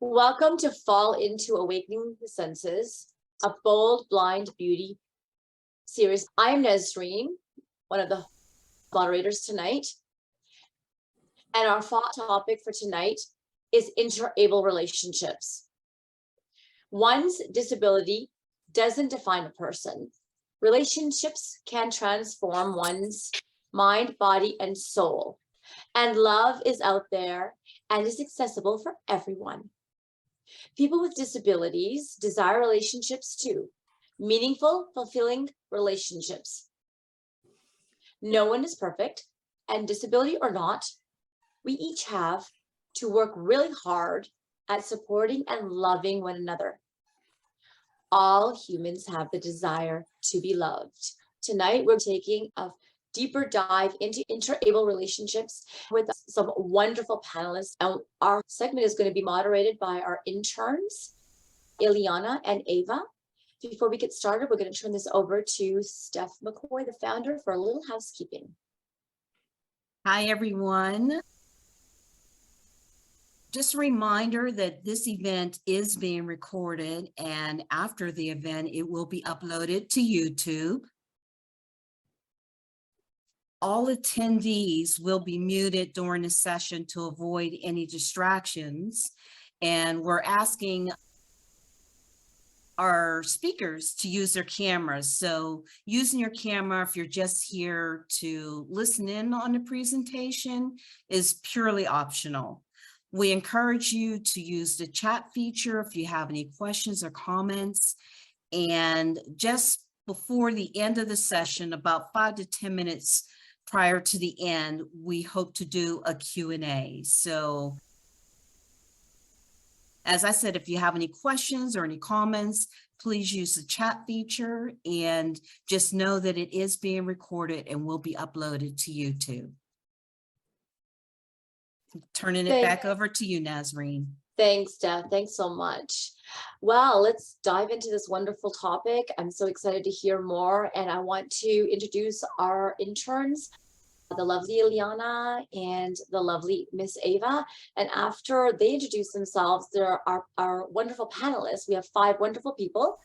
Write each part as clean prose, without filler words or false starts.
Welcome to Fall Into Awakening the Senses, a bold, blind beauty series. I'm Nazreen, one of the moderators tonight. And our fall topic for tonight is interable relationships. One's disability doesn't define a person. Relationships can transform one's mind, body, and soul. And love is out there and is accessible for everyone. People with disabilities desire relationships too, meaningful, fulfilling relationships. No one is perfect, and disability or not, we each have to work really hard at supporting and loving one another. All humans have the desire to be loved. Tonight, we're taking a deeper dive into interable relationships with some wonderful panelists. And our segment is going to be moderated by our interns, Iliana and Ava. Before we get started, we're going to turn this over to Steph McCoy, the founder, for a little housekeeping. Hi, everyone. Just a reminder that this event is being recorded, and after the event, it will be uploaded to YouTube. All attendees will be muted during the session to avoid any distractions. And we're asking our speakers to use their cameras. So using your camera, if you're just here to listen in on the presentation, is purely optional. We encourage you to use the chat feature if you have any questions or comments. And just before the end of the session, about 5 to 10 minutes prior to the end, we hope to do a Q&A. So as I said, if you have any questions or any comments, please use the chat feature, and just know that it is being recorded and will be uploaded to YouTube. Turning it back over to you, Nazreen. Thanks, Steph. Thanks so much. Well, let's dive into this wonderful topic. I'm so excited to hear more, and I want to introduce our interns, the lovely Iliana and the lovely Miss Ava. And after they introduce themselves, there are our wonderful panelists. We have 5 wonderful people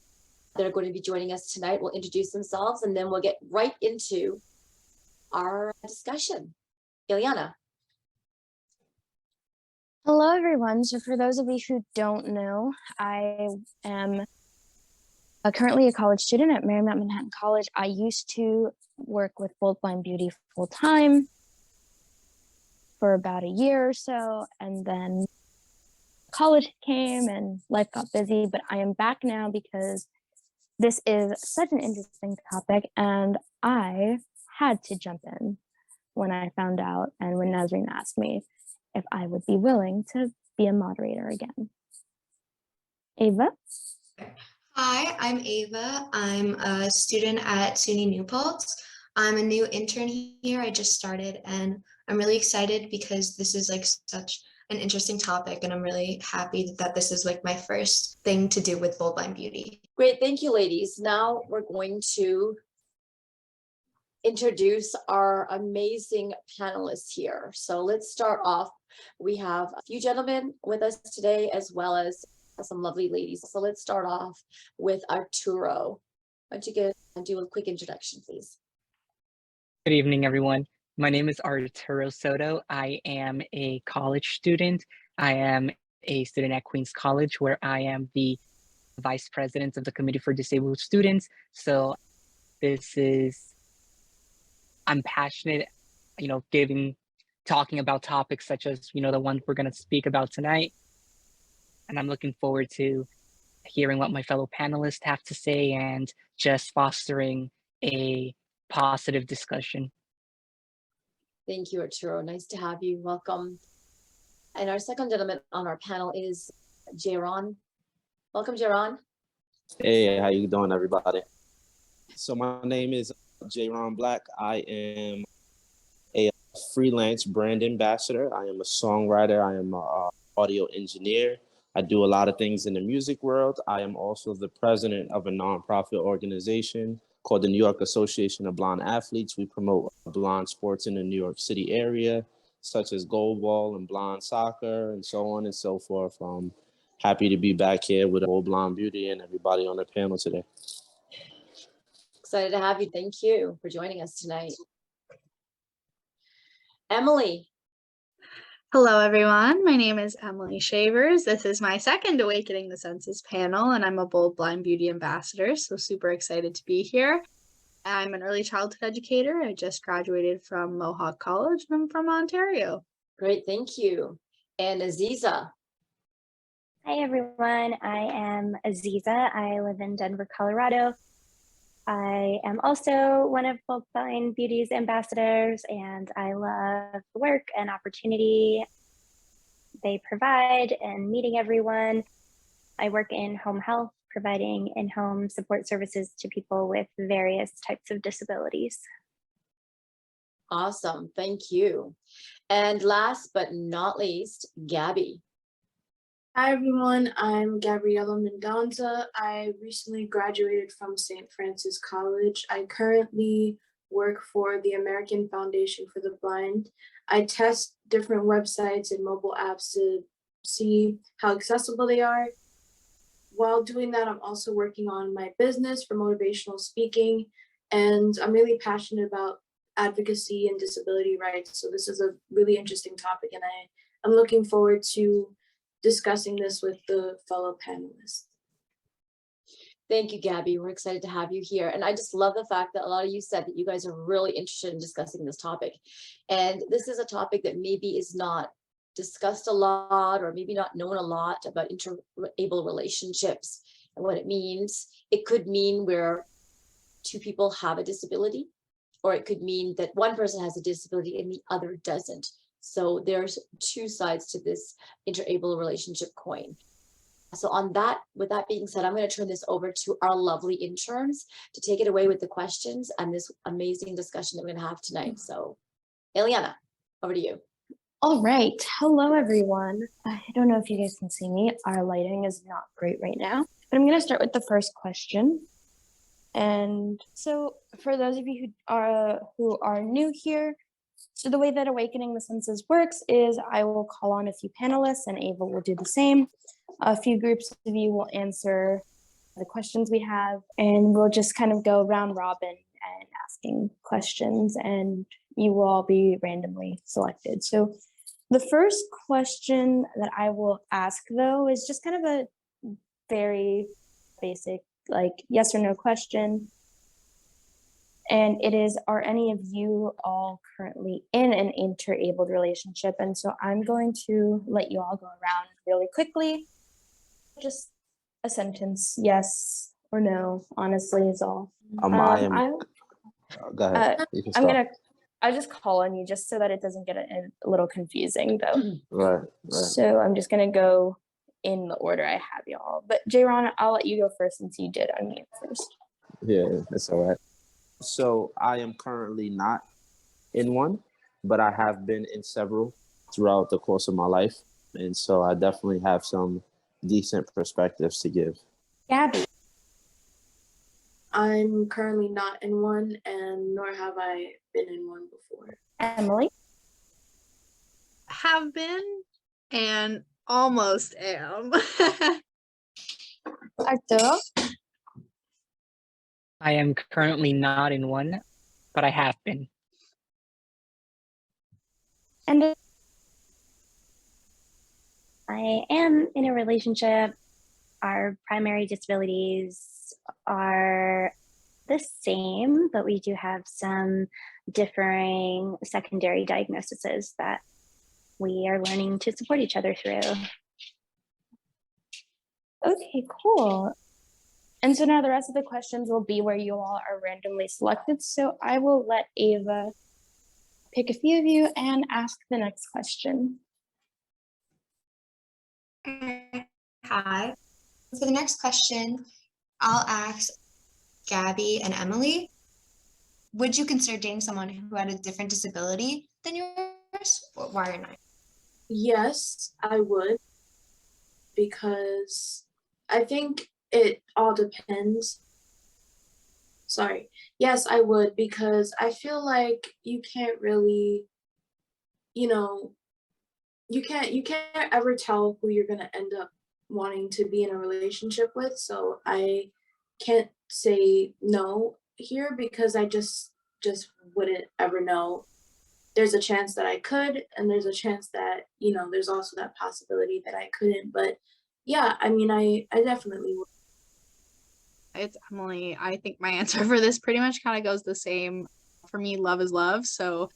that are going to be joining us tonight. Will introduce themselves, and then we'll get right into our discussion. Iliana. Hello, everyone. So for those of you who don't know, I am currently a college student at Marymount Manhattan College. I used to work with Bold Blind Beauty full time for about a year or so, and then college came and life got busy, but I am back now because this is such an interesting topic, and I had to jump in when I found out, and when Nazreen asked me if I would be willing to be a moderator again. Ava? Hi, I'm Ava. I'm a student at SUNY New Paltz. I'm a new intern here. I just started, and I'm really excited because this is like such an interesting topic, and I'm really happy that this is like my first thing to do with Bold Blind Beauty. Great, thank you, ladies. Now we're going to introduce our amazing panelists here. So let's start off. We have a few gentlemen with us today, as well as some lovely ladies. So let's start off with Arturo. Why don't you do a quick introduction, please? Good evening, everyone. My name is Arturo Soto. I am a college student. I am a student at Queens College, where I am the vice president of the Committee for Disabled Students. So I'm passionate, talking about topics such as, the ones we're going to speak about tonight. And I'm looking forward to hearing what my fellow panelists have to say and just fostering a positive discussion. Thank you, Arturo. Nice to have you. Welcome. And our second gentleman on our panel is Jahron. Welcome, Jahron. Hey, how you doing, everybody? So my name is Jahron Black. I am a freelance brand ambassador. I am a songwriter. I am an audio engineer. I do a lot of things in the music world. I am also the president of a nonprofit organization called the New York Association of Blind Athletes. We promote blind sports in the New York City area, such as goalball and blind soccer and so on and so forth. Happy to be back here with Bold Blonde Beauty and everybody on the panel today. Excited to have you. Thank you for joining us tonight. Emilee. Hello, everyone. My name is Emilee Schevers. This is my second Awakening the Senses panel, and I'm a Bold Blind Beauty ambassador, so super excited to be here. I'm an early childhood educator. I just graduated from Mohawk College, and I'm from Ontario. Great, thank you. And Aziza. Hi, everyone. I am Aziza. I live in Denver, Colorado. I am also one of Bold Blind Beauty's ambassadors, and I love the work and opportunity they provide and meeting everyone. I work in home health, providing in-home support services to people with various types of disabilities. Awesome, thank you. And last but not least, Gabby. Hi everyone, I'm Gabriella Mendonca. I recently graduated from St. Francis College. I currently work for the American Foundation for the Blind. I test different websites and mobile apps to see how accessible they are. While doing that, I'm also working on my business for motivational speaking, and I'm really passionate about advocacy and disability rights. So this is a really interesting topic, and I'm looking forward to discussing this with the fellow panelists. Thank you, Gabby. We're excited to have you here. And I just love the fact that a lot of you said that you guys are really interested in discussing this topic. And this is a topic that maybe is not discussed a lot, or maybe not known a lot about interable relationships and what it means. It could mean where two people have a disability, or it could mean that one person has a disability and the other doesn't. So there's two sides to this interable relationship coin. So on that, with that being said, I'm going to turn this over to our lovely interns to take it away with the questions and this amazing discussion that we're going to have tonight. So Iliana, over to you. All right. Hello, everyone. I don't know if you guys can see me. Our lighting is not great right now, but I'm going to start with the first question. And so for those of you who are new here, so the way that Awakening the Senses works is I will call on a few panelists and Ava will do the same. A few groups of you will answer the questions we have, and we'll just kind of go round robin and asking questions, and you will all be randomly selected. So the first question that I will ask, though, is just kind of a very basic, like yes or no question. And it is, are any of you all currently in an interabled relationship? And so I'm going to let you all go around really quickly. Just a sentence, yes or no, honestly is all. Go ahead. You can start. I'll just call on you just so that it doesn't get a little confusing though. Right. So I'm just gonna go in the order I have y'all. But Jahron, I'll let you go first since you did unmute first. Yeah, that's all right. So I am currently not in one, but I have been in several throughout the course of my life. And so I definitely have some decent perspectives to give. Gabby. I'm currently not in one, and nor have I been in one before. Emilee. Have been and almost am. Arturo. I am currently not in one, but I have been. And I am in a relationship. Our primary disabilities are the same, but we do have some differing secondary diagnoses that we are learning to support each other through. Okay, cool. And so now the rest of the questions will be where you all are randomly selected. So I will let Ava pick a few of you and ask the next question. Hi. For the next question, I'll ask Gabby and Emilee. Would you consider dating someone who had a different disability than yours? Or why or not? Yes, I would, because I think it all depends. Sorry. Yes, I would, because I feel like you can't really, you can't ever tell who you're gonna end up wanting to be in a relationship with. So I can't say no here because I just wouldn't ever know. There's a chance that I could, and there's a chance that, there's also that possibility that I couldn't. But yeah, I mean, I definitely would. It's Emily. I think my answer for this pretty much kind of goes the same. For me, love is love. So,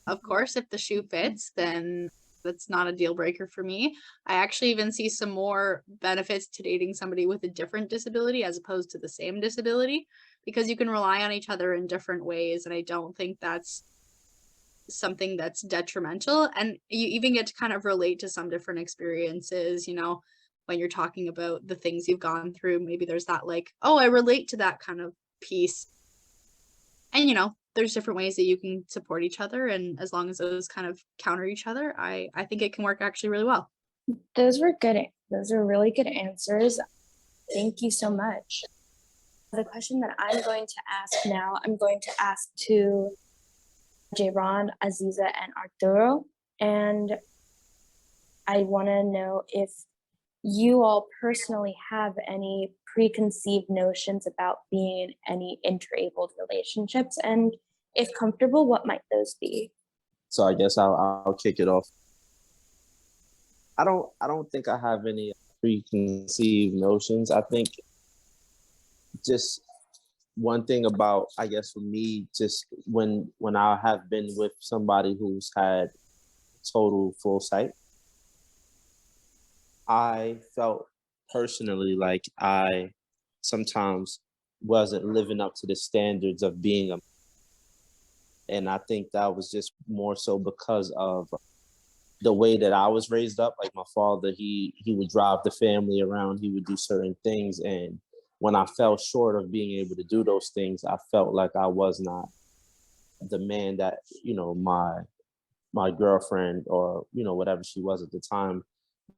of course, if the shoe fits, then that's not a deal breaker for me. I actually even see some more benefits to dating somebody with a different disability as opposed to the same disability, because you can rely on each other in different ways. And I don't think that's something that's detrimental. And you even get to kind of relate to some different experiences, when you're talking about the things you've gone through. Maybe there's that like, oh, I relate to that kind of piece. And there's different ways that you can support each other, and as long as those kind of counter each other, I think it can work actually really well. Those were really good answers. Thank you so much. The question that I'm going to ask now, I'm going to ask to Jahron, Aziza, and Arturo. And I want to know if you all personally have any preconceived notions about being in any interabled relationships, and if comfortable, what might those be? So I guess I'll kick it off. I don't think I have any preconceived notions. I think just one thing about, I guess for me, just when I have been with somebody who's had total full sight, I felt personally like I sometimes wasn't living up to the standards of being a, and I think that was just more so because of the way that I was raised up. Like my father, he would drive the family around, he would do certain things, and when I fell short of being able to do those things, I felt like I was not the man that, my girlfriend or, whatever she was at the time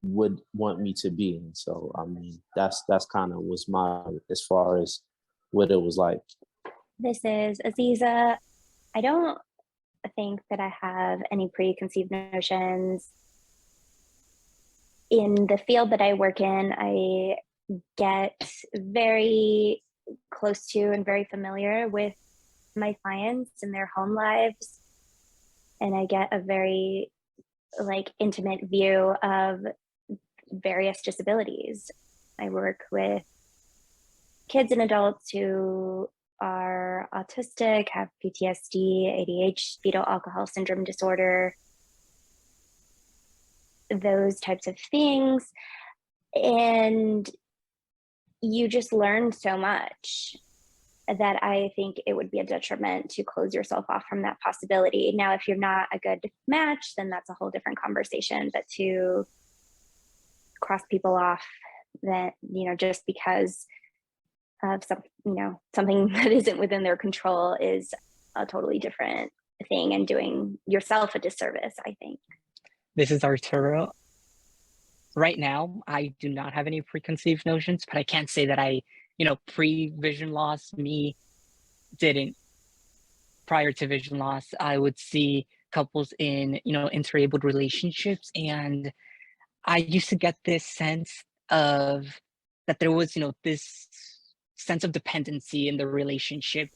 would want me to be. And so, I mean, that's kind of was my, as far as what it was like. This is Aziza. I don't think that I have any preconceived notions. In the field that I work in, I get very close to and very familiar with my clients and their home lives. And I get a very intimate view of various disabilities. I work with kids and adults who are autistic, have PTSD, ADHD, fetal alcohol syndrome disorder, those types of things. And you just learn so much that I think it would be a detriment to close yourself off from that possibility. Now, if you're not a good match, then that's a whole different conversation. But to cross people off that, just because of something that isn't within their control is a totally different thing and doing yourself a disservice, I think. This is Arturo. Right now, I do not have any preconceived notions, but I can't say that I, pre-vision loss, me didn't. Prior to vision loss, I would see couples in, interabled relationships, and I used to get this sense of that there was, this sense of dependency in the relationship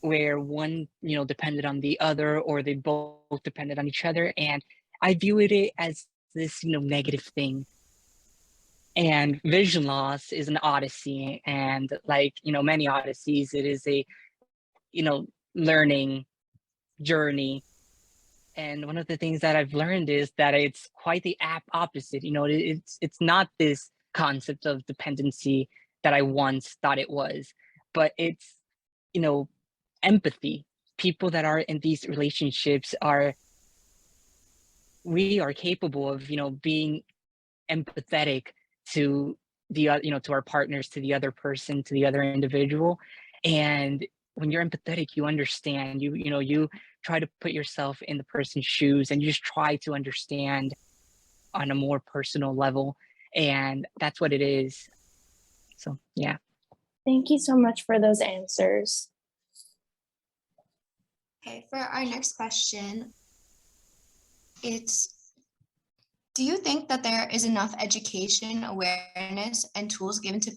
where one, depended on the other, or they both depended on each other. And I viewed it as this, negative thing. And vision loss is an odyssey. And many odysseys, it is a, learning journey. And one of the things that I've learned is that it's quite the opposite. It's not this concept of dependency that I once thought it was, but it's, empathy. People that are in these relationships we are capable of, being empathetic to the, to our partners, to the other person, to the other individual. And when you're empathetic, you understand, you try to put yourself in the person's shoes, and you just try to understand on a more personal level. And that's what it is. So, yeah. Thank you so much for those answers. Okay, for our next question, it's Do you think that there is enough education, awareness, and tools given to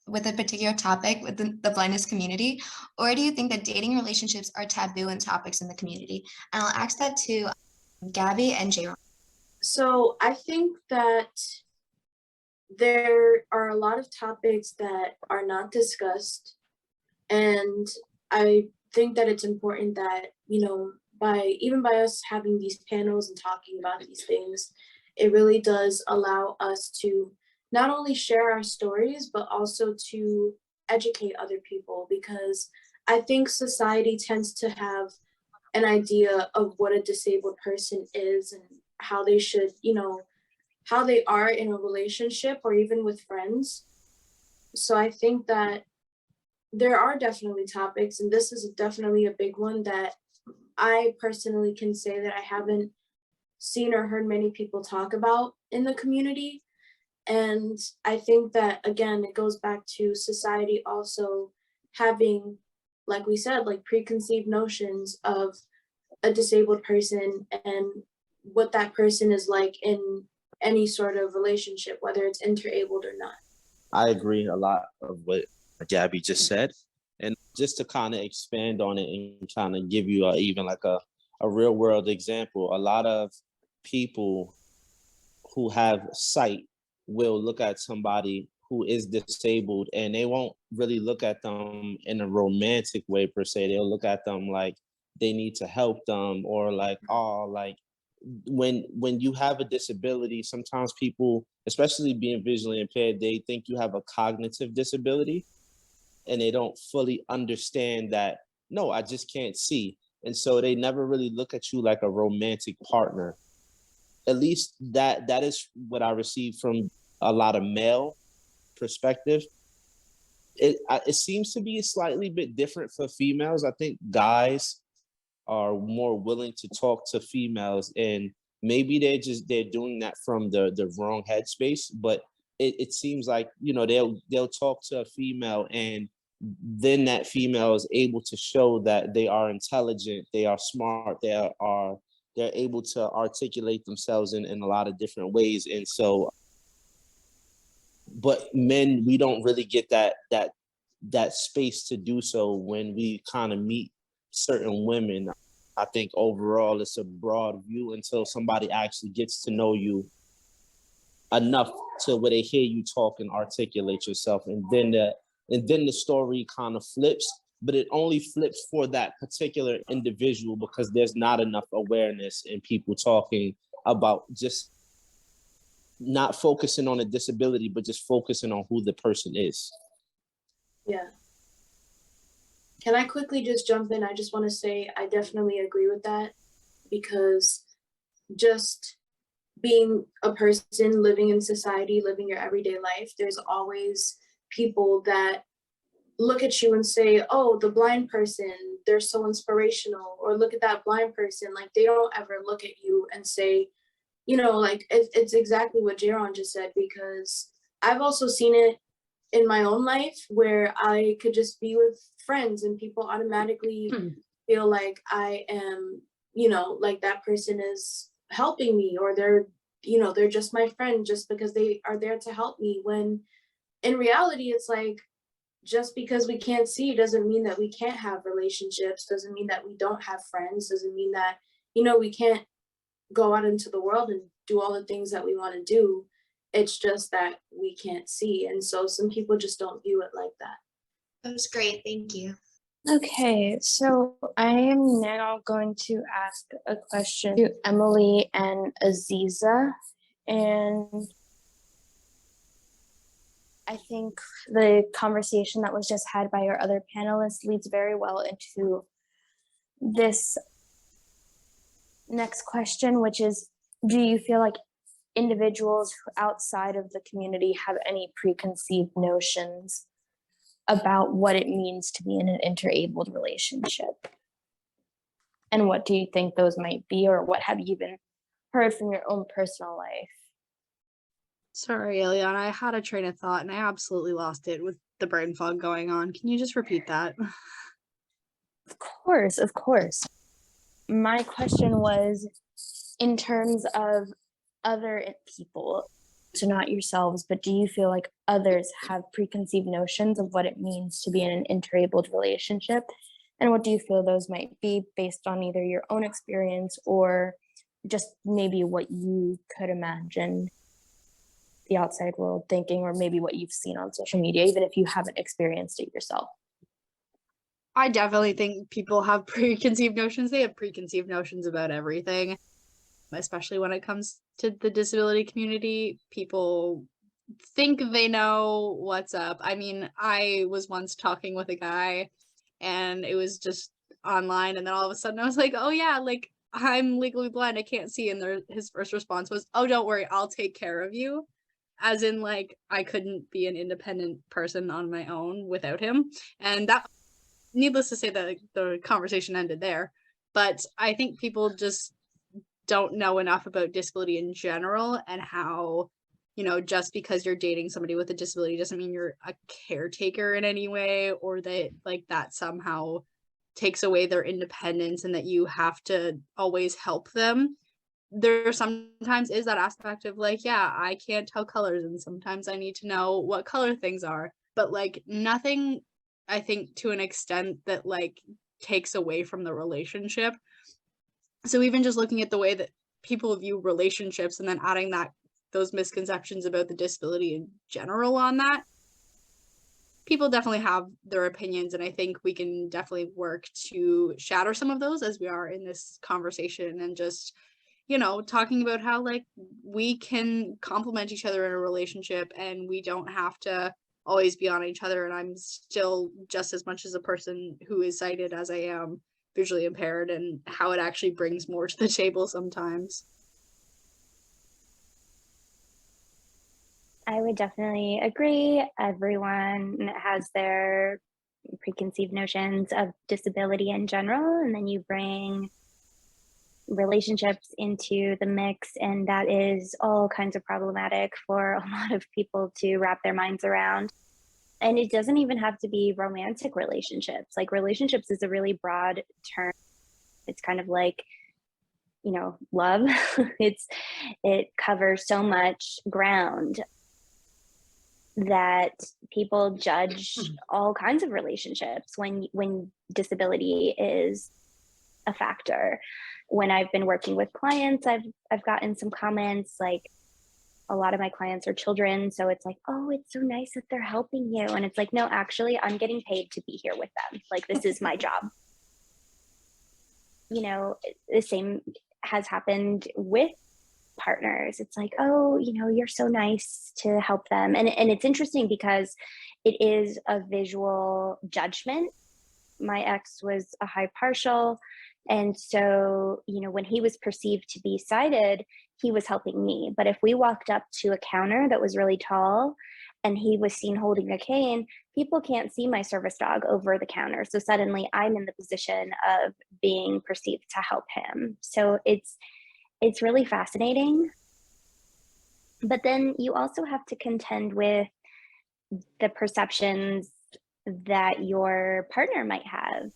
with a particular topic within the blindness community? Or do you think that dating relationships are taboo and topics in the community? And I'll ask that to Gabby and Jahron. So I think that there are a lot of topics that are not discussed. And I think that it's important that, by us having these panels and talking about these things, it really does allow us to not only share our stories, but also to educate other people, because I think society tends to have an idea of what a disabled person is and how they should, how they are in a relationship or even with friends. So I think that there are definitely topics, and this is definitely a big one that I personally can say that I haven't seen or heard many people talk about in the community. And I think that, again, it goes back to society also having, like we said, like preconceived notions of a disabled person and what that person is like in any sort of relationship, whether it's interabled or not. I agree a lot of what Gabby just said. And just to kind of expand on it and kind of give you even like a real world example, a lot of people who have sight will look at somebody who is disabled and they won't really look at them in a romantic way per se. They'll look at them like they need to help them, or like, oh, like when you have a disability, sometimes people, especially being visually impaired, they think you have a cognitive disability and they don't fully understand that, no, I just can't see. And so they never really look at you like a romantic partner. At least that is what I received from a lot of male perspective. It seems to be a slightly bit different for females. I think guys are more willing to talk to females, and maybe they're doing that from the wrong headspace. But it seems like, they'll talk to a female, and then that female is able to show that they are intelligent, they are smart, they're able to articulate themselves in a lot of different ways. And so, but men, we don't really get that space to do so when we kind of meet certain women. I think overall it's a broad view until somebody actually gets to know you enough to where they hear you talk and articulate yourself, and then the story kind of flips. But it only flips for that particular individual because there's not enough awareness in people talking about just not focusing on a disability, but just focusing on who the person is. Yeah. Can I quickly just jump in? I just want to say I definitely agree with that, because just being a person living in society, living your everyday life, there's always people that look at you and say, oh, the blind person, they're so inspirational, or look at that blind person. Like, they don't ever look at you and say, like, it's exactly what Jahron just said, because I've also seen it in my own life where I could just be with friends and people automatically feel like I am, like that person is helping me, or they're just my friend just because they are there to help me, when in reality it's like, just because we can't see doesn't mean that we can't have relationships, doesn't mean that we don't have friends, doesn't mean that, we can't go out into the world and do all the things that we want to do. It's just that we can't see. And so some people just don't view it like that. That was great. Thank you. Okay, so I am now going to ask a question to Emilee and Aziza. And I think the conversation that was just had by our other panelists leads very well into this next question, which is, do you feel like individuals outside of the community have any preconceived notions about what it means to be in an interabled relationship? And what do you think those might be, or what have you even heard from your own personal life? Sorry, Iliana, I had a train of thought and I absolutely lost it with the brain fog going on. Can you just repeat that? Of course. My question was, in terms of people, so not yourselves, but do you feel like others have preconceived notions of what it means to be in an interabled relationship? And what do you feel those might be based on either your own experience or just maybe what you could imagine the outside world thinking, or maybe what you've seen on social media, even if you haven't experienced it yourself? I definitely think people have preconceived notions. They have preconceived notions about everything, especially when it comes to the disability community. People think they know what's up. I mean, I was once talking with a guy and it was just online, and then all of a sudden I was like, oh yeah, like I'm legally blind, I can't see. And his first response was, oh, don't worry, I'll take care of you. As in, like, I couldn't be an independent person on my own without him. And that, needless to say, that the conversation ended there. But I think people just don't know enough about disability in general, and how, you know, just because you're dating somebody with a disability doesn't mean you're a caretaker in any way, or that like that somehow takes away their independence and that you have to always help them. There sometimes is that aspect of like, yeah, I can't tell colors and sometimes I need to know what color things are, but like nothing, I think, to an extent that like takes away from the relationship. So even just looking at the way that people view relationships and then adding that, those misconceptions about the disability in general on that, people definitely have their opinions, and I think we can definitely work to shatter some of those as we are in this conversation, and just, you know, talking about how like we can complement each other in a relationship and we don't have to always be on each other. And I'm still just as much as a person who is sighted as I am visually impaired, and how it actually brings more to the table sometimes. I would definitely agree. Everyone has their preconceived notions of disability in general, and then you bring relationships into the mix, and that is all kinds of problematic for a lot of people to wrap their minds around. And it doesn't even have to be romantic relationships. Like, relationships is a really broad term. It's kind of like, you know, love. It covers so much ground that people judge all kinds of relationships when disability is a factor. When I've been working with clients, I've gotten some comments like, a lot of my clients are children, so it's like, oh, it's so nice that they're helping you. And it's like, no, actually, I'm getting paid to be here with them. Like, this is my job. You know, the same has happened with partners. It's like, oh, you know, you're so nice to help them. And it's interesting because it is a visual judgment. My ex was a high partial. And so, you know, when he was perceived to be sighted, he was helping me. But if we walked up to a counter that was really tall and he was seen holding a cane, people can't see my service dog over the counter. So suddenly I'm in the position of being perceived to help him. So it's really fascinating. But then you also have to contend with the perceptions that your partner might have.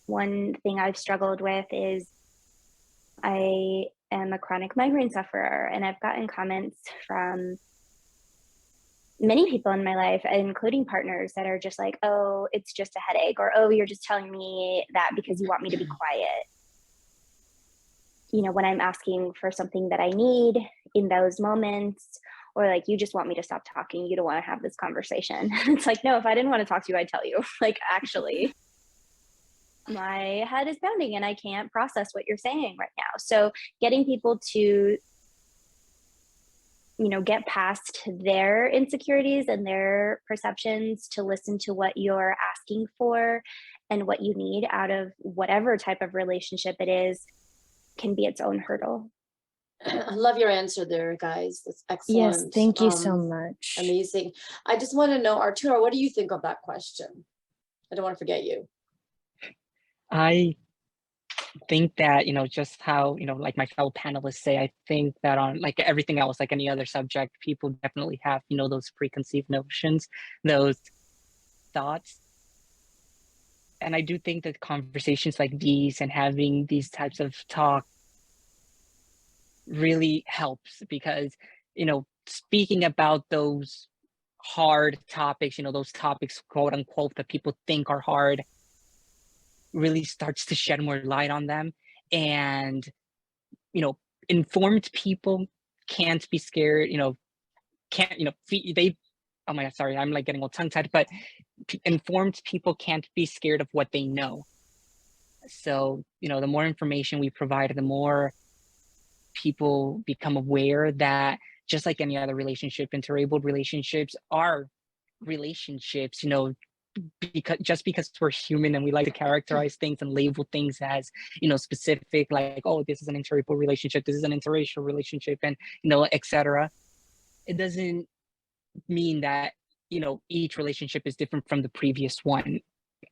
One thing I've struggled with is I am a chronic migraine sufferer, and I've gotten comments from many people in my life, including partners, that are just like, oh, it's just a headache, or, oh, you're just telling me that because you want me to be quiet. You know, when I'm asking for something that I need in those moments, or like, you just want me to stop talking, you don't want to have this conversation. It's like, no, if I didn't want to talk to you, I'd tell you. Like, actually, my head is pounding and I can't process what you're saying right now. So getting people to, you know, get past their insecurities and their perceptions to listen to what you're asking for and what you need out of whatever type of relationship it is can be its own hurdle. I love your answer there, guys. That's excellent. Yes, thank you so much. Amazing. I just want to know, Arturo, what do you think of that question? I don't want to forget you. I think that, you know, just how, you know, like my fellow panelists say, I think that on like everything else, like any other subject, people definitely have, you know, those preconceived notions, those thoughts. And I do think that conversations like these and having these types of talk really helps because, speaking about those hard topics, those topics, quote unquote, that people think are hard, really starts to shed more light on them. And, you know, informed people can't be scared, can't, they, oh my God, sorry, I'm like getting all tongue tied, but informed people can't be scared of what they know. So, the more information we provide, the more people become aware that just like any other relationship, interabled relationships are relationships, because we're human and we like to characterize things and label things as, specific, like, oh, this is an interabled relationship, this is an interracial relationship, and, etc. It doesn't mean that, each relationship is different from the previous one.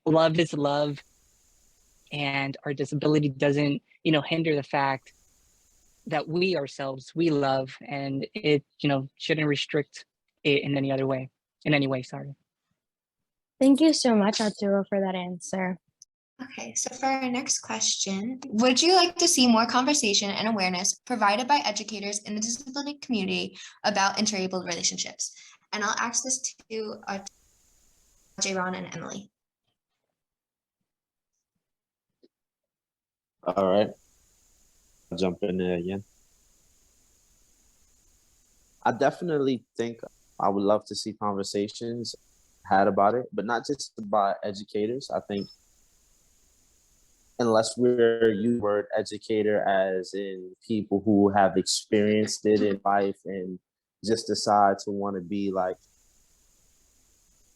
Love is love, and our disability doesn't, hinder the fact that we ourselves, we love, and it, shouldn't restrict it in any other way, sorry. Thank you so much, Arturo, for that answer. Okay, so for our next question, would you like to see more conversation and awareness provided by educators in the disability community about interabled relationships? And I'll ask this to Jahron and Emilee. All right. I'll jump in there again. I definitely think I would love to see conversations had about it, but not just by educators. I think unless we're using the word educator as in people who have experienced it in life and just decide to want to be like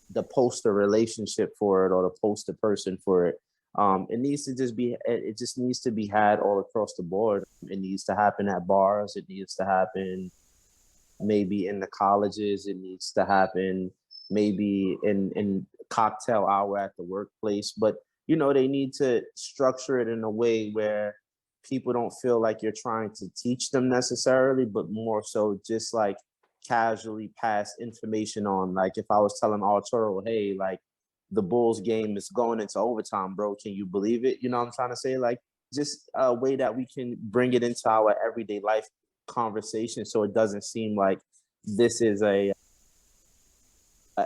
the poster relationship for it or the poster person for it. It just needs to be had all across the board. It needs to happen at bars. It needs to happen maybe in the colleges. It needs to happen maybe in cocktail hour at the workplace. But, they need to structure it in a way where people don't feel like you're trying to teach them necessarily, but more so just like casually pass information on. Like if I was telling Arturo, hey, like the Bulls game is going into overtime, bro, can you believe it? You know what I'm trying to say? Like just a way that we can bring it into our everyday life conversation so it doesn't seem like this is a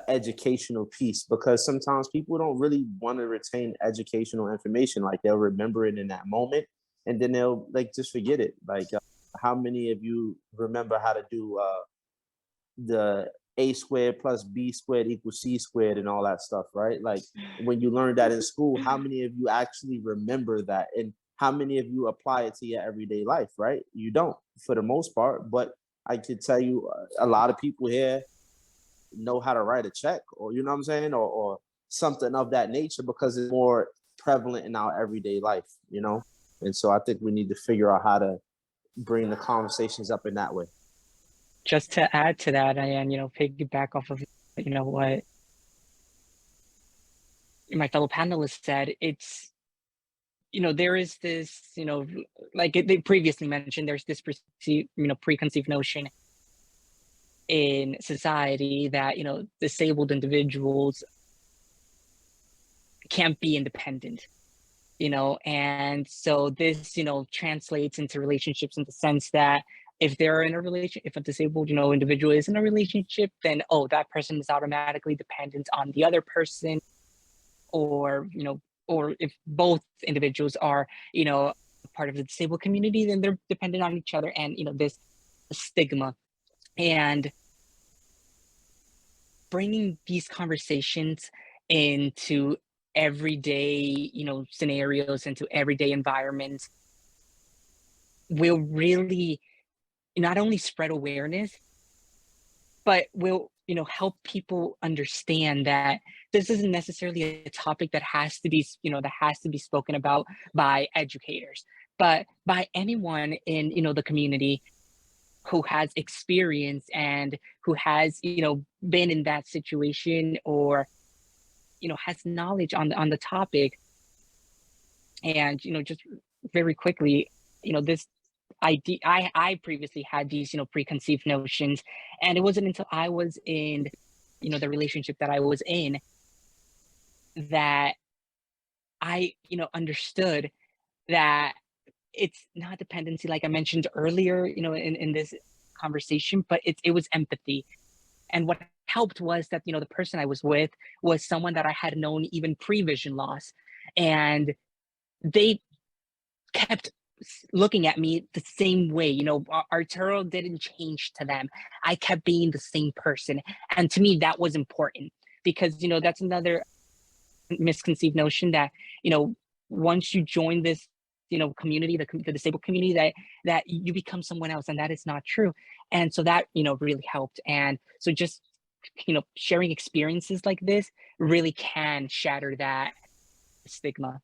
educational piece, because sometimes people don't really want to retain educational information. Like they'll remember it in that moment and then they'll like just forget it. Like how many of you remember how to do the A squared plus B squared equals C squared and all that stuff, right? Like when you learned that in school, how many of you actually remember that? And how many of you apply it to your everyday life, right? You don't, for the most part. But I could tell you a lot of people here know how to write a check, or you know what I'm saying, or something of that nature, because it's more prevalent in our everyday life, And so I think we need to figure out how to bring the conversations up in that way. Just to add to that, and piggyback off of what my fellow panelists said, it's there is this like they previously mentioned, there's this preconceived notion in society that disabled individuals can't be independent, and so this translates into relationships in the sense that if they're in a relationship, if a disabled individual is in a relationship, then that person is automatically dependent on the other person, or or if both individuals are part of the disabled community, then they're dependent on each other, and this stigma. And bringing these conversations into everyday scenarios, into everyday environments, will really not only spread awareness, but will help people understand that this isn't necessarily a topic that has to be spoken about by educators, but by anyone in the community who has experience and who has been in that situation, or has knowledge on the topic. And just very quickly, this idea, I previously had these preconceived notions, and it wasn't until I was in the relationship that I was in that I understood that it's not dependency like I mentioned earlier, in this conversation, but it was empathy. And what helped was that, the person I was with was someone that I had known even pre-vision loss. And they kept looking at me the same way. Arturo didn't change to them. I kept being the same person. And to me, that was important because, that's another misconceived notion that, once you join this, community, the disabled community, that you become someone else, and that is not true. And so that, really helped. And so just, sharing experiences like this really can shatter that stigma.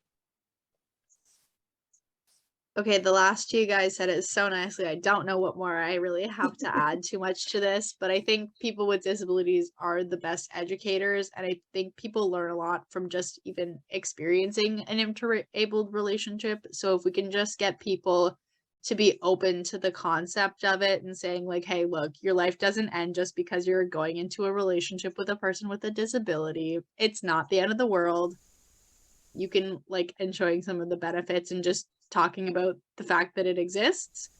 Okay, the last two guys said it so nicely. I don't know what more I really have to add too much to this, but I think people with disabilities are the best educators. And I think people learn a lot from just even experiencing an interabled relationship. So if we can just get people to be open to the concept of it and saying like, hey, look, your life doesn't end just because you're going into a relationship with a person with a disability. It's not the end of the world. You can like enjoying some of the benefits and just talking about the fact that it exists,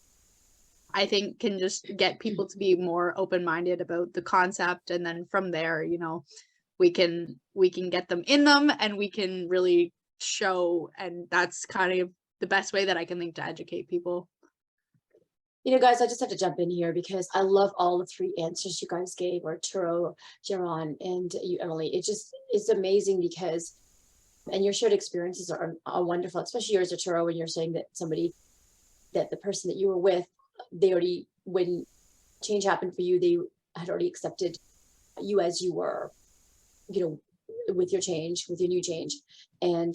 I think can just get people to be more open-minded about the concept. And then from there, we can get them in them and we can really show, and that's kind of the best way that I can think to educate people. Guys, I just have to jump in here because I love all the three answers you guys gave, Arturo, Jahron, and you, Emilee. It's amazing because, and your shared experiences are wonderful, especially yours, Arturo, when you're saying that the person that you were with, they already, when change happened for you, they had already accepted you as you were, with your new change, and,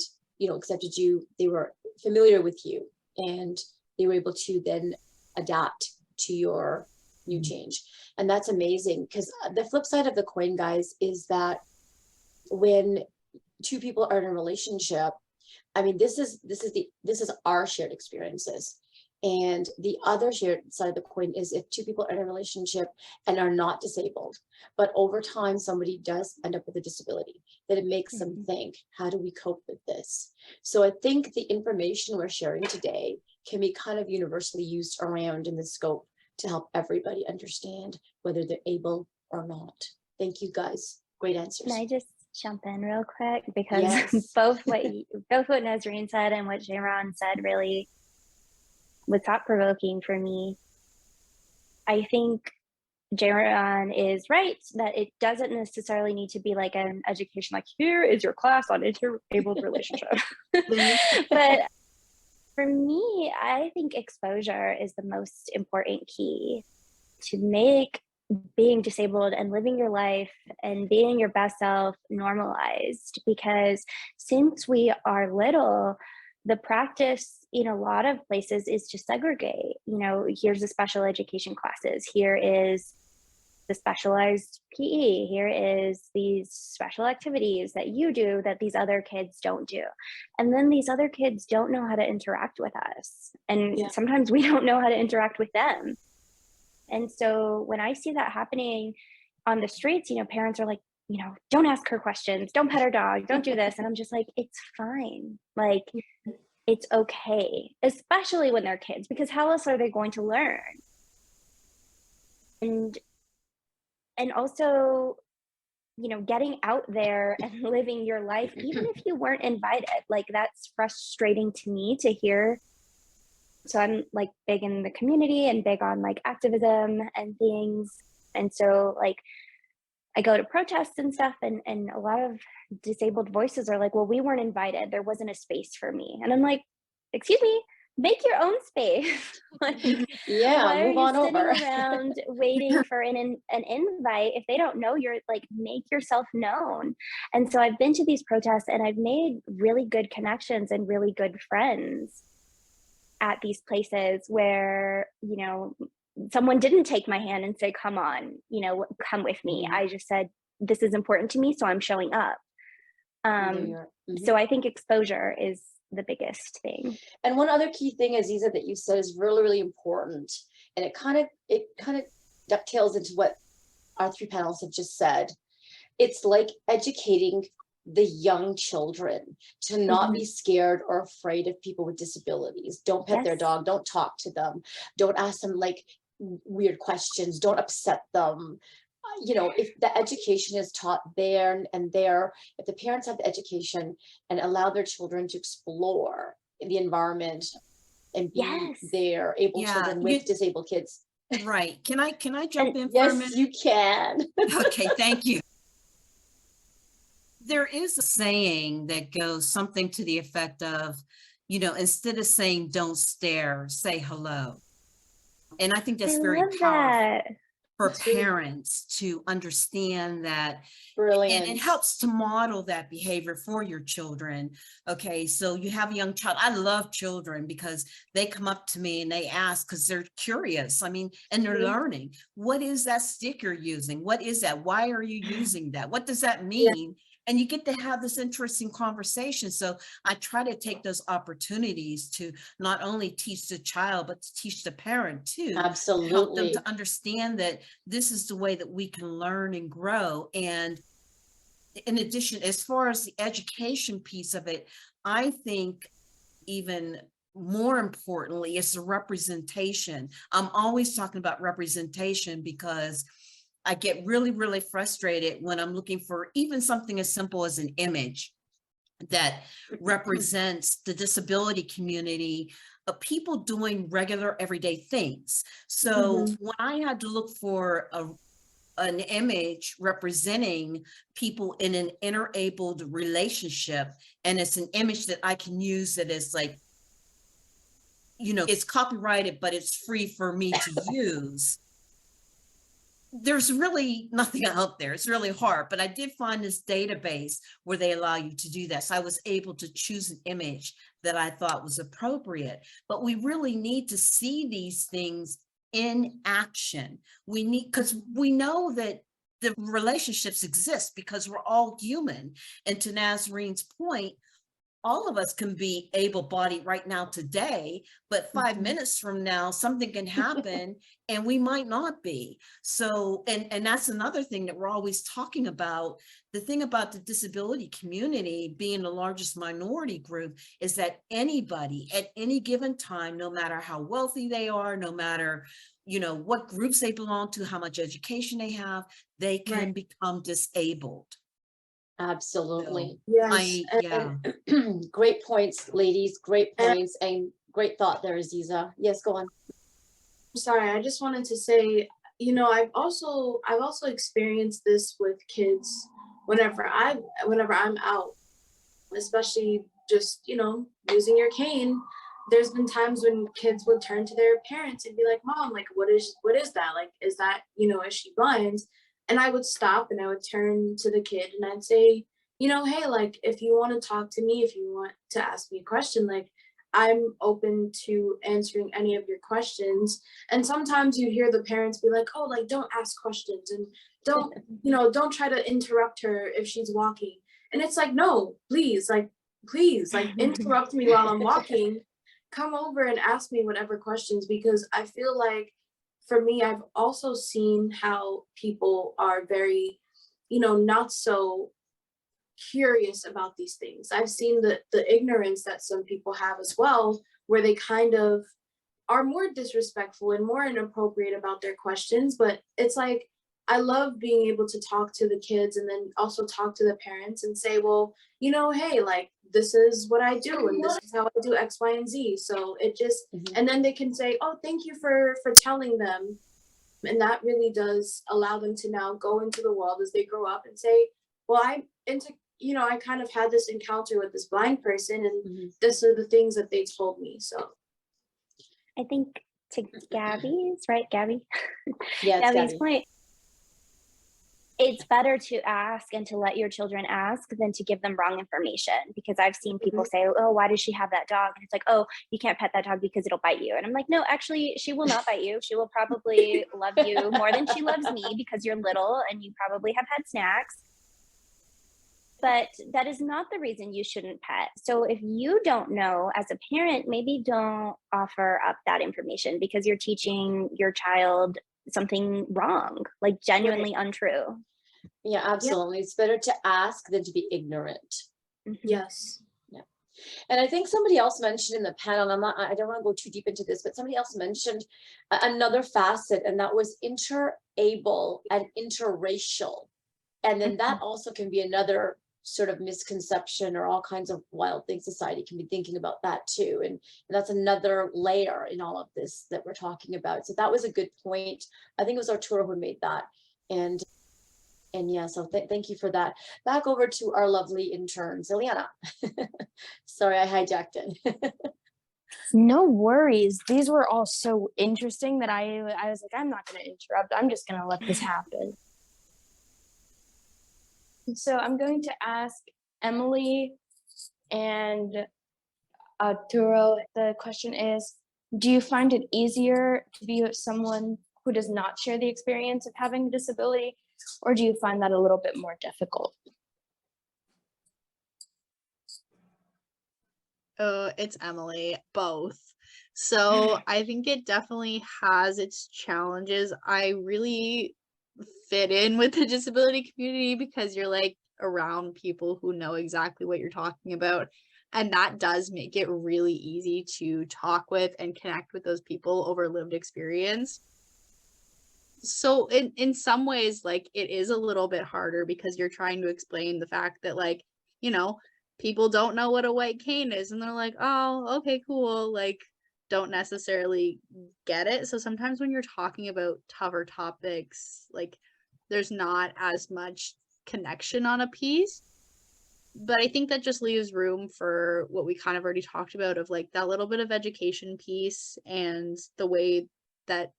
accepted you. They were familiar with you and they were able to then adapt to your new change. And that's amazing because the flip side of the coin, guys, is that when two people are in a relationship, I mean, this is our shared experiences. And the other shared side of the coin is if two people are in a relationship and are not disabled, but over time somebody does end up with a disability, that it makes them think, how do we cope with this? So I think the information we're sharing today can be kind of universally used around in the scope to help everybody understand whether they're able or not. Thank you, guys. Great answers. Can I just jump in real quick? Because yes. both what Nazreen said and what Jahron said really was thought-provoking for me. I think Jahron is right that it doesn't necessarily need to be like an education, like here is your class on interabled relationship. But for me, I think exposure is the most important key to make being disabled and living your life and being your best self normalized. Because since we are little, the practice in a lot of places is to segregate. Here's the special education classes, here is the specialized PE, here is these special activities that you do that these other kids don't do. And then these other kids don't know how to interact with us. And sometimes we don't know how to interact with them. And so when I see that happening on the streets, parents are like, don't ask her questions, don't pet her dog, don't do this. And I'm just like, it's fine. Like, it's okay, especially when they're kids, because how else are they going to learn? And also, getting out there and living your life, even if you weren't invited, like that's frustrating to me to hear. So I'm like big in the community and big on like activism and things. And so like I go to protests and stuff, and a lot of disabled voices are like, well, we weren't invited, there wasn't a space for me. And I'm like, excuse me, make your own space. Like, why move are on you sitting over. around waiting for an invite? If they don't know, you're like, make yourself known. And so I've been to these protests and I've made really good connections and really good friends at these places where, someone didn't take my hand and say, come on, come with me. I just said, this is important to me, so I'm showing up. So I think exposure is the biggest thing. And one other key thing, Aziza, that you said is really, really important. And it kind of dovetails into what our three panelists have just said. It's like educating the young children to not be scared or afraid of people with disabilities. Don't pet their Yes. dog, don't talk to them, don't ask them like weird questions, don't upset them. You know, if the education is taught there and there, if the parents have the education and allow their children to explore the environment and be Yes. there, able Yeah, children with disabled kids. Right. Can I jump in for a Yes, minute? you can. Okay, thank you. There is a saying that goes something to the effect of, you know, instead of saying don't stare, say hello. And I think that's I very love powerful that. for That's really parents to understand that. And brilliant. it helps to model that behavior for your children. Okay, so you have a young child. I love children because they come up to me and they ask because they're curious. I mean, and they're learning. What is that stick you're using? What is that? Why are you using that? What does that mean? And you get to have this interesting conversation. So I try to take those opportunities to not only teach the child, but to teach the parent too. Help them Absolutely. to understand that this is the way that we can learn and grow. And in addition, as far as the education piece of it, I think even more importantly, it's the representation. I'm always talking about representation because I get really, really frustrated when I'm looking for even something as simple as an image that represents the disability community of people doing regular everyday things. So when I had to look for an image representing people in an interabled relationship, and it's an image that I can use that is like, you know, it's copyrighted, but it's free for me to use. There's really nothing out there. It's really hard, but I did find this database where they allow you to do that. So I was able to choose an image that I thought was appropriate. But we really need to see these things in action. We need, because we know that the relationships exist because we're all human. And to Nazarine's point, all of us can be able-bodied right now today, but 5 minutes from now, something can happen and we might not be. So, and that's another thing that we're always talking about. The thing about the disability community being the largest minority group is that anybody at any given time, no matter how wealthy they are, no matter, you know, what groups they belong to, how much education they have, they can become disabled. Absolutely. Yes. Great points, ladies. Great points and great thought there, Aziza. Yes, go on. Sorry, I just wanted to say, you know, I've also experienced this with kids whenever I'm out, especially just, you know, using your cane. There's been times when kids would turn to their parents and be like, "Mom, like what is that? Like, is that, you know, is she blind?" And I would stop and I would turn to the kid and I'd say, you know, "Hey, like if you want to talk to me, if you want to ask me a question, like I'm open to answering any of your questions." And sometimes you hear the parents be like, "Oh, like don't ask questions and don't, you know, don't try to interrupt her if she's walking." And it's like, "No, please, like interrupt me while I'm walking. Come over and ask me whatever questions," because I feel like for me, I've also seen how people are very, you know, not so curious about these things. I've seen the ignorance that some people have as well, where they kind of are more disrespectful and more inappropriate about their questions. But it's like, I love being able to talk to the kids and then also talk to the parents and say, well, you know, hey, like this is what I do and this is how I do X, Y, and Z. So it just, and then they can say, oh, thank you for telling them. And that really does allow them to now go into the world as they grow up and say, well, you know, I kind of had this encounter with this blind person and this are the things that they told me. So I think to Gabby's, right, Gabby? Yeah, Gabby's Gabby. point, it's better to ask and to let your children ask than to give them wrong information, because I've seen people say, oh, why does she have that dog? And it's like, oh, you can't pet that dog because it'll bite you. And I'm like, no, actually, she will not bite you. She will probably love you more than she loves me because you're little and you probably have had snacks. But that is not the reason you shouldn't pet. So if you don't know as a parent, maybe don't offer up that information because you're teaching your child something wrong, like genuinely untrue. Yeah, absolutely. It's better to ask than to be ignorant. Yes. And I think somebody else mentioned in the panel, and I don't want to go too deep into this, but somebody else mentioned another facet, and that was interable and interracial. And then that also can be another sort of misconception, or all kinds of wild things society can be thinking about that too. And that's another layer in all of this that we're talking about. So that was a good point. I think it was Arturo who made that. And yeah, so thank you for that. Back over to our lovely interns. Iliana. Sorry, I hijacked it. No worries. These were all so interesting that I was like, I'm not going to interrupt. I'm just going to let this happen. So I'm going to ask Emilee and Arturo. The question is, do you find it easier to be with someone who does not share the experience of having a disability, or do you find that a little bit more difficult? It's Emilee, both. So I think it definitely has its challenges. I really fit in with the disability community because you're like around people who know exactly what you're talking about. And that does make it really easy to talk with and connect with those people over lived experience. So in some ways, like, it is a little bit harder because you're trying to explain the fact that, like, you know, people don't know what a white cane is, and they're like, oh, okay, cool, like, don't necessarily get it. So sometimes when you're talking about tougher topics, like, there's not as much connection on a piece. But I think that just leaves room for what we kind of already talked about, of like that little bit of education piece and the way that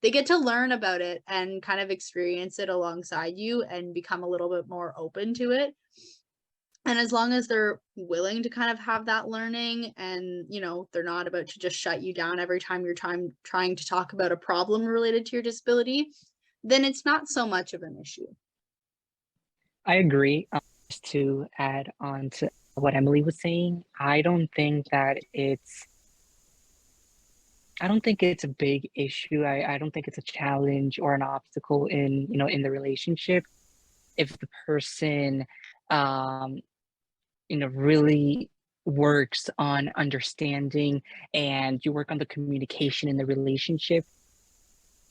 they get to learn about it and kind of experience it alongside you and become a little bit more open to it. And as long as they're willing to kind of have that learning, and, you know, they're not about to just shut you down every time you're trying to talk about a problem related to your disability, then it's not so much of an issue. I agree. Just to add on to what Emilee was saying, I don't think it's a big issue. I don't think it's a challenge or an obstacle in, you know, in the relationship. If the person, you know, really works on understanding, and you work on the communication in the relationship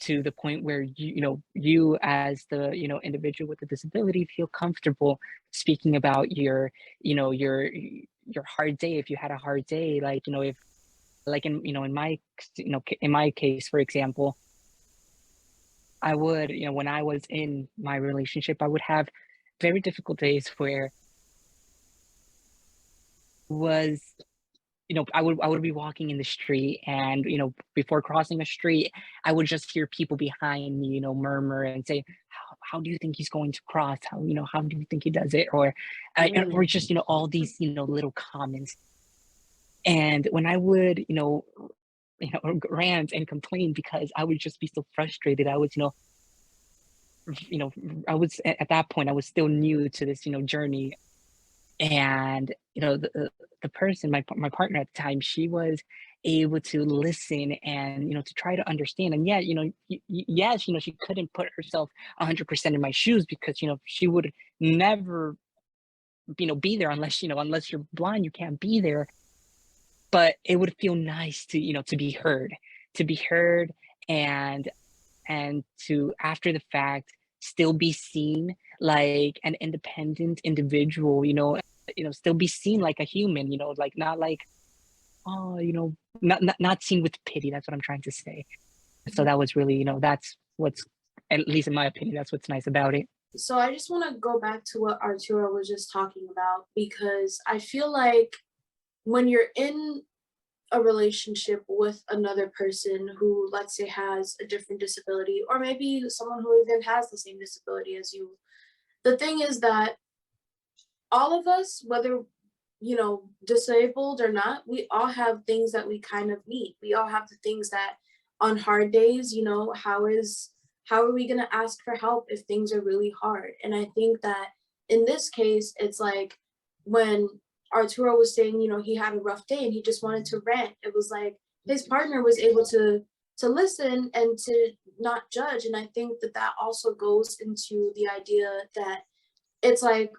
to the point where you as the, you know, individual with the disability feel comfortable speaking about your, you know, your hard day. If you had a hard day, like, you know, if, like, in, you know, in my, you know, in my case, for example, I would, you know, when I was in my relationship, I would have very difficult days where was, you know, I would be walking in the street, and, you know, before crossing a street, I would just hear people behind me, you know, murmur and say, how do you think he's going to cross? How, you know, how do you think he does it? Or just, you know, all these, you know, little comments. And when I would, rant and complain because I would just be so frustrated, I was, I was at that point, I was still new to this, you know, journey. And, you know, the person, my partner at the time, she was able to listen and, you know, to try to understand. And yet, you know, yes, you know, she couldn't put herself 100% in my shoes, because, you know, she would never, you know, be there unless, you know, unless you're blind, you can't be there. But it would feel nice to, you know, to be heard, and to, after the fact, still be seen like an independent individual, still be seen like a human, you know, like, not like, oh, you know, not seen with pity. That's what I'm trying to say. So that was really, you know, that's what's, at least in my opinion, that's what's nice about it. So I just want to go back to what Arturo was just talking about, because I feel like when you're in a relationship with another person who, let's say, has a different disability, or maybe someone who even has the same disability as you, the thing is that all of us, whether, you know, disabled or not, we all have things that we kind of need. We all have the things that on hard days, you know, how are we going to ask for help if things are really hard? And I think that in this case, it's like when Arturo was saying, you know, he had a rough day and he just wanted to rant. It was like his partner was able to to listen and to not judge. And I think that that also goes into the idea that it's like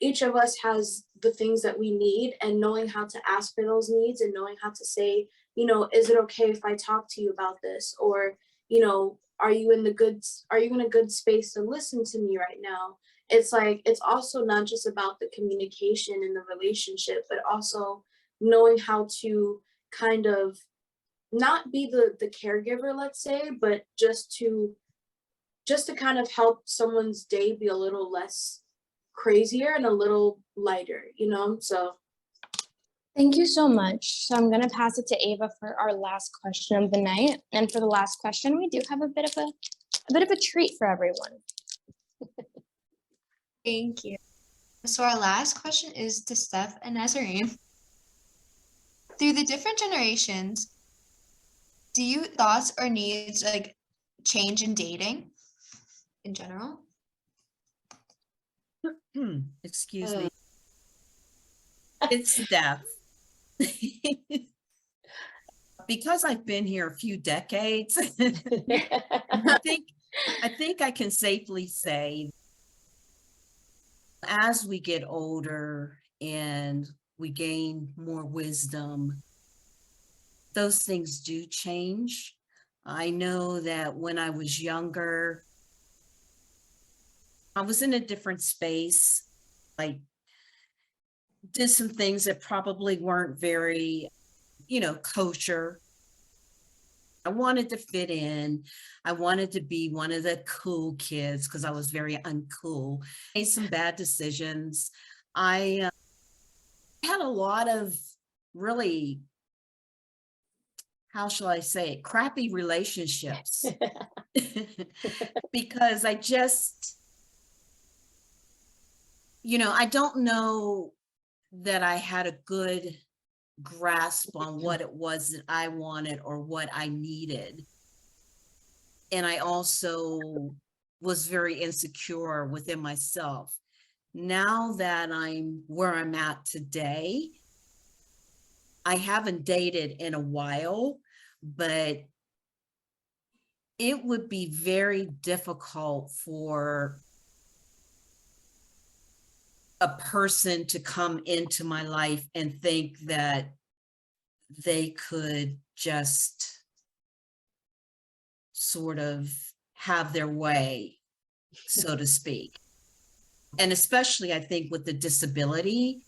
each of us has the things that we need, and knowing how to ask for those needs and knowing how to say, you know, is it okay if I talk to you about this? Or, you know, are you in a good space to listen to me right now? It's like, it's also not just about the communication in the relationship, but also knowing how to kind of not be the caregiver, let's say, but just to kind of help someone's day be a little less crazier and a little lighter, you know? So Thank you so much. So I'm going to pass it to Ava for our last question of the night. And for the last question, we do have a bit of a treat for everyone. Thank you. So our last question is to Steph and Nazarene. Through the different generations, do you thoughts or needs like change in dating in general? Excuse me. It's Steph. Because I've been here a few decades, I think I can safely say, as we get older and we gain more wisdom, those things do change. I know that when I was younger, I was in a different space. I did some things that probably weren't very, kosher. I wanted to fit in. I wanted to be one of the cool kids because I was very uncool. Made some bad decisions. I had a lot of really, how shall I say it, crappy relationships. Because I just, I don't know that I had a good grasp on what it was that I wanted or what I needed. And I also was very insecure within myself. Now that I'm where I'm at today, I haven't dated in a while, but it would be very difficult for a person to come into my life and think that they could just sort of have their way, so to speak. And especially, I think, with the disability,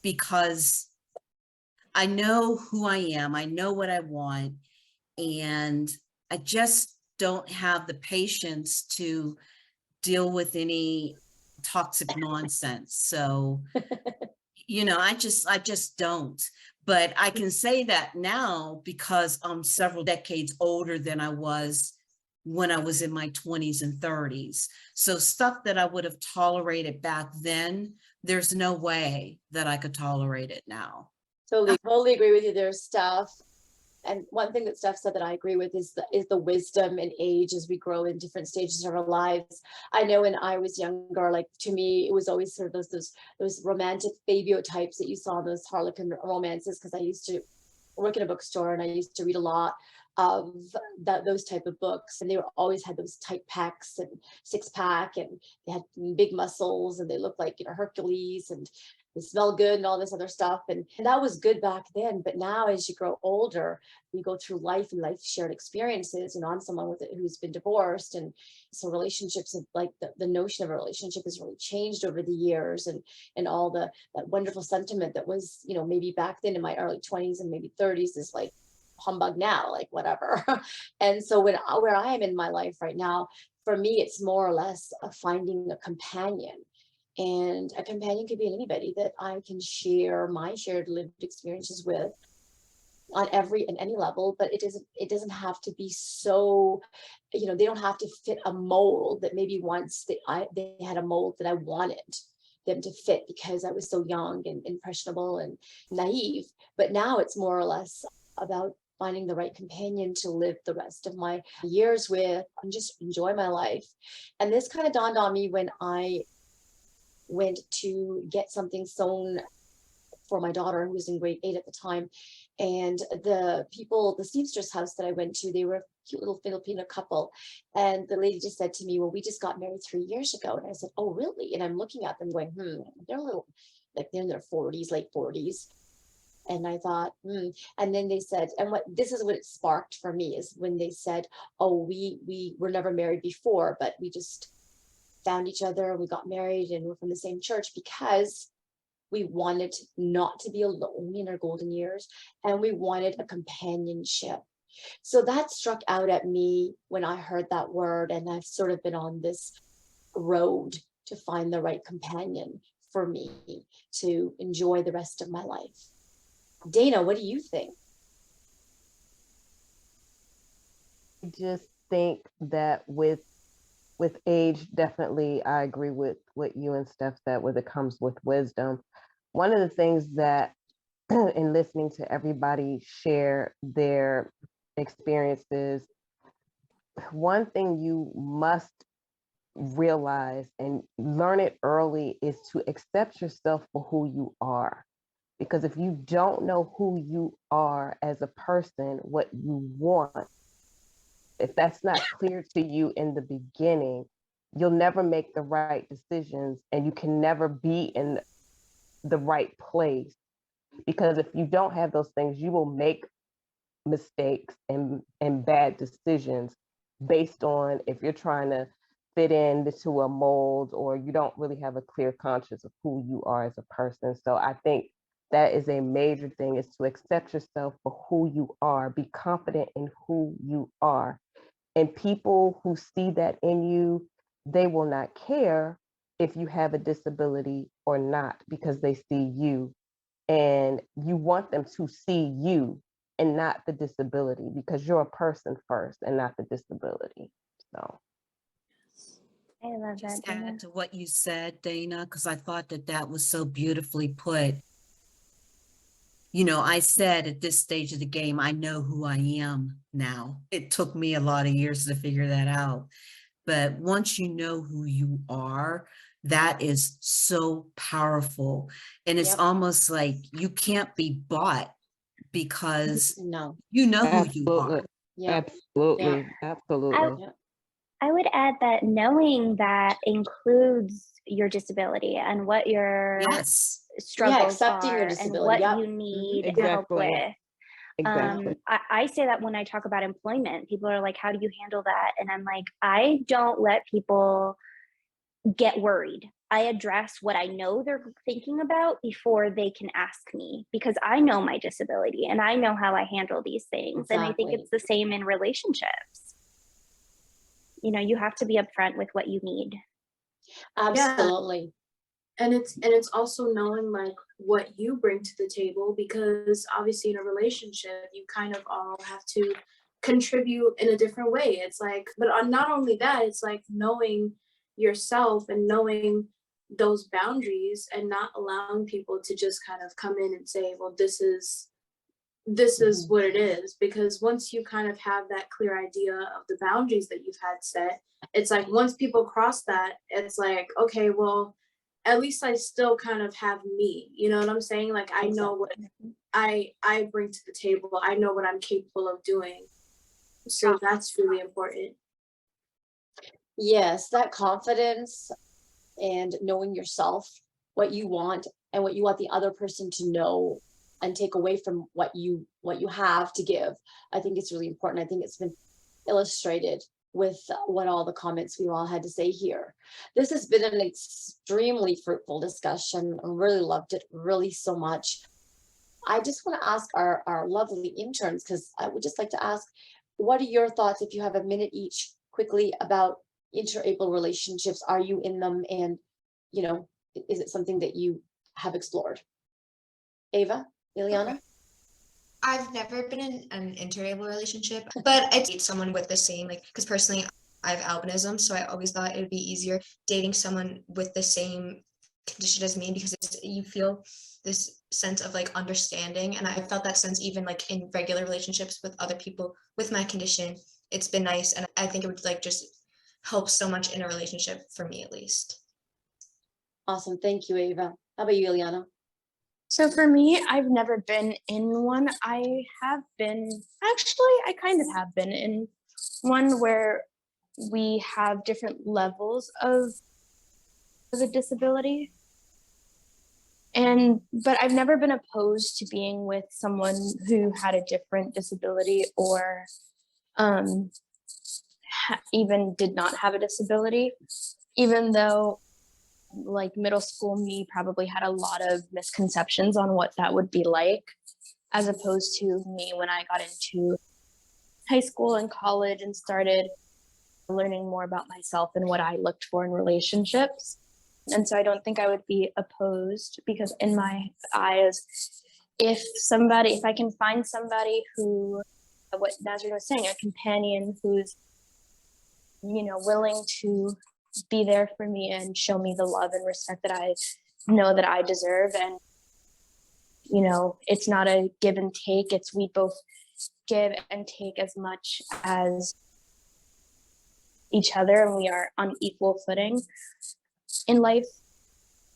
because I know who I am, I know what I want, and I just don't have the patience to deal with any toxic nonsense. So, I just don't. But I can say that now because I'm several decades older than I was when I was in my 20s and 30s. So stuff that I would have tolerated back then, there's no way that I could tolerate it now. Totally agree with you there, Steph. And one thing that Steph said that I agree with is the wisdom and age as we grow in different stages of our lives. I know when I was younger, like to me, it was always sort of those romantic baby types that you saw in those Harlequin romances, because I used to work in a bookstore and I used to read a lot of those type of books, and they always had those tight pecs and six-pack, and they had big muscles and they looked like Hercules, and they smell good and all this other stuff. And that was good back then. But now as you grow older, you go through life and life shared experiences. I'm someone who's been divorced. And so relationships, like the notion of a relationship has really changed over the years, and all that wonderful sentiment that was, maybe back then in my early 20s and maybe 30s is like humbug now, like whatever. And so where I am in my life right now, for me, it's more or less finding a companion. And a companion could be anybody that I can share my shared lived experiences with on any level, but it doesn't have to be so, they don't have to fit a mold that maybe once they had a mold that I wanted them to fit because I was so young and impressionable and naive. But now it's more or less about finding the right companion to live the rest of my years with and just enjoy my life. And this kind of dawned on me when I went to get something sewn for my daughter, who was in grade 8 at the time. And the people, the seamstress house that I went to, they were a cute little Filipino couple. And the lady just said to me, well, we just got married 3 years ago. And I said, oh, really? And I'm looking at them going, they're a little, like they're in their 40s, late 40s. And I thought, And then they said, and this is what it sparked for me is when they said, oh, we were never married before, but we just found each other and we got married and we're from the same church because we wanted not to be alone in our golden years, and we wanted a companionship. So that struck out at me when I heard that word, and I've sort of been on this road to find the right companion for me to enjoy the rest of my life. Dana, what do you think? I just think that with age, definitely I agree with what you and Steph said, where it comes with wisdom. One of the things that in listening to everybody share their experiences, one thing you must realize and learn it early is to accept yourself for who you are. Because if you don't know who you are as a person, what you want, if that's not clear to you in the beginning, you'll never make the right decisions and you can never be in the right place. Because if you don't have those things, you will make mistakes and bad decisions based on if you're trying to fit into a mold or you don't really have a clear conscience of who you are as a person. So I think that is a major thing, is to accept yourself for who you are, be confident in who you are. And people who see that in you, they will not care if you have a disability or not, because they see you. And you want them to see you and not the disability, because you're a person first and not the disability. So I love that, Just Dana. add to what you said, Dana, because I thought that was so beautifully put. You know, I said at this stage of the game, I know who I am now. It took me a lot of years to figure that out. But once you know who you are, that is so powerful. And it's almost like you can't be bought because No. you know who you are. Absolutely. Absolutely. I would add that knowing that includes your disability and what your struggles accepting are your and disability. what you need help with. Exactly. I say that when I talk about employment, people are like, how do you handle that? And I'm like, I don't let people get worried. I address what I know they're thinking about before they can ask me, because I know my disability and I know how I handle these things. And I think it's the same in relationships. You know, you have to be upfront with what you need. Absolutely. And it's also knowing like what you bring to the table, because obviously in a relationship you kind of all have to contribute in a different way. It's like, but not only that, it's like knowing yourself and knowing those boundaries and not allowing people to just kind of come in and say, well, this is what it is. Because once you kind of have that clear idea of the boundaries that you've had set, it's like once people cross that, it's like, okay, well, at least I still kind of have me, you know what I'm saying? Like, I know what I bring to the table. I know what I'm capable of doing. So that's really important. Yes, that confidence and knowing yourself, what you want and what you want the other person to know and take away from what you have to give. I think it's really important. I think it's been illustrated with what all the comments we all had to say here. This has been an extremely fruitful discussion. I really loved it, really so much. I just want to ask our lovely interns, because I would just like to ask, what are your thoughts, if you have a minute each, quickly, about interabled relationships? Are you in them? And, you know, is it something that you have explored? Ava, Iliana? I've never been in an interabled relationship, but I date someone with the same, like, because personally I have albinism, so I always thought it would be easier dating someone with the same condition as me, because you feel this sense of like understanding, and I felt that sense even like in regular relationships with other people with my condition. It's been nice, and I think it would like just help so much in a relationship, for me at least. Awesome, thank you, Ava. How about you, Iliana? So for me, I've never been in one. I kind of have been in one where we have different levels of a disability. But I've never been opposed to being with someone who had a different disability or even did not have a disability, even though like middle school me probably had a lot of misconceptions on what that would be like, as opposed to me when I got into high school and college and started learning more about myself and what I looked for in relationships. And so I don't think I would be opposed, because in my eyes, if I can find somebody who, what Nazarene was saying, a companion who's, willing to be there for me and show me the love and respect that I know that I deserve. And, it's not a give and take, it's we both give and take as much as each other, and we are on equal footing in life.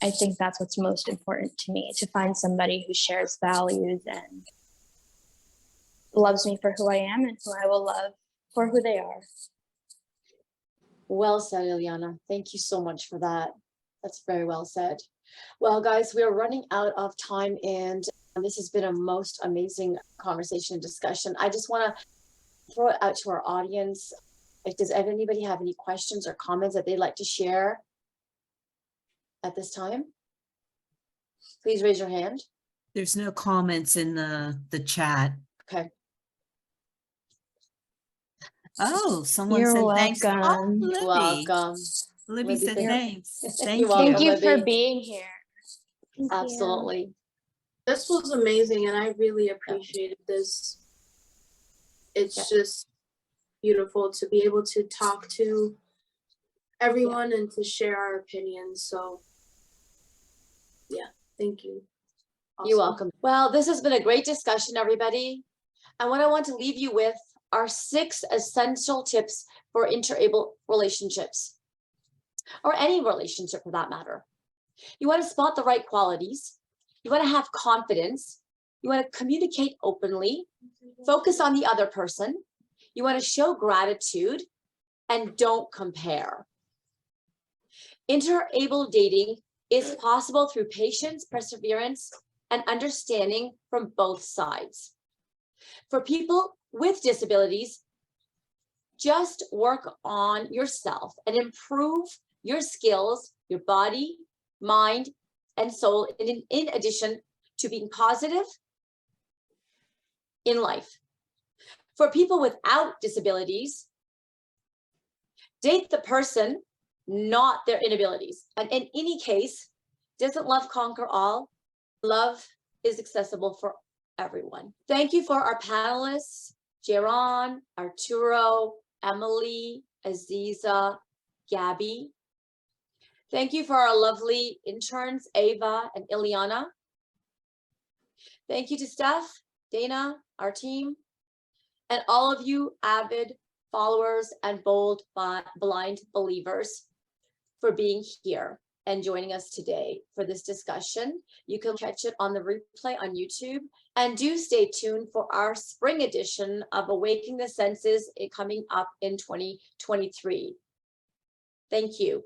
I think that's what's most important to me, to find somebody who shares values and loves me for who I am and who I will love for who they are. Well said, Iliana. Thank you so much for that. That's very well said. Well, guys, we are running out of time, and this has been a most amazing conversation and discussion. I just want to throw it out to our audience. Does anybody have any questions or comments that they'd like to share at this time? Please raise your hand. There's no comments in the chat. Okay. Oh, someone You're said thanks. Oh, welcome. Libby. Welcome. Libby said thank- thanks. Thank You're you. welcome. Thank you for Libby. being here. Thank you. Absolutely. This was amazing, and I really appreciated this. It's just beautiful to be able to talk to everyone and to share our opinions. So yeah, thank you. You're Also. welcome. Well, this has been a great discussion, everybody. And what I want to leave you with are 6 essential tips for interable relationships, or any relationship for that matter. You want to spot the right qualities. You want to have confidence. You want to communicate openly, focus on the other person. You want to show gratitude, and don't compare. Interable dating is possible through patience, perseverance, and understanding from both sides. For people with disabilities, just work on yourself and improve your skills, your body, mind, and soul, in addition to being positive in life. For people without disabilities, date the person, not their inabilities. And in any case, doesn't love conquer all? Love is accessible for everyone. Thank you for our panelists, Jahron, Arturo, Emilee, Aziza, Gabby. Thank you for our lovely interns, Ava and Iliana. Thank you to Steph, Dana, our team, and all of you avid followers and bold blind believers for being here and joining us today for this discussion. You can catch it on the replay on YouTube, and do stay tuned for our spring edition of Awakening the Senses coming up in 2023. Thank you.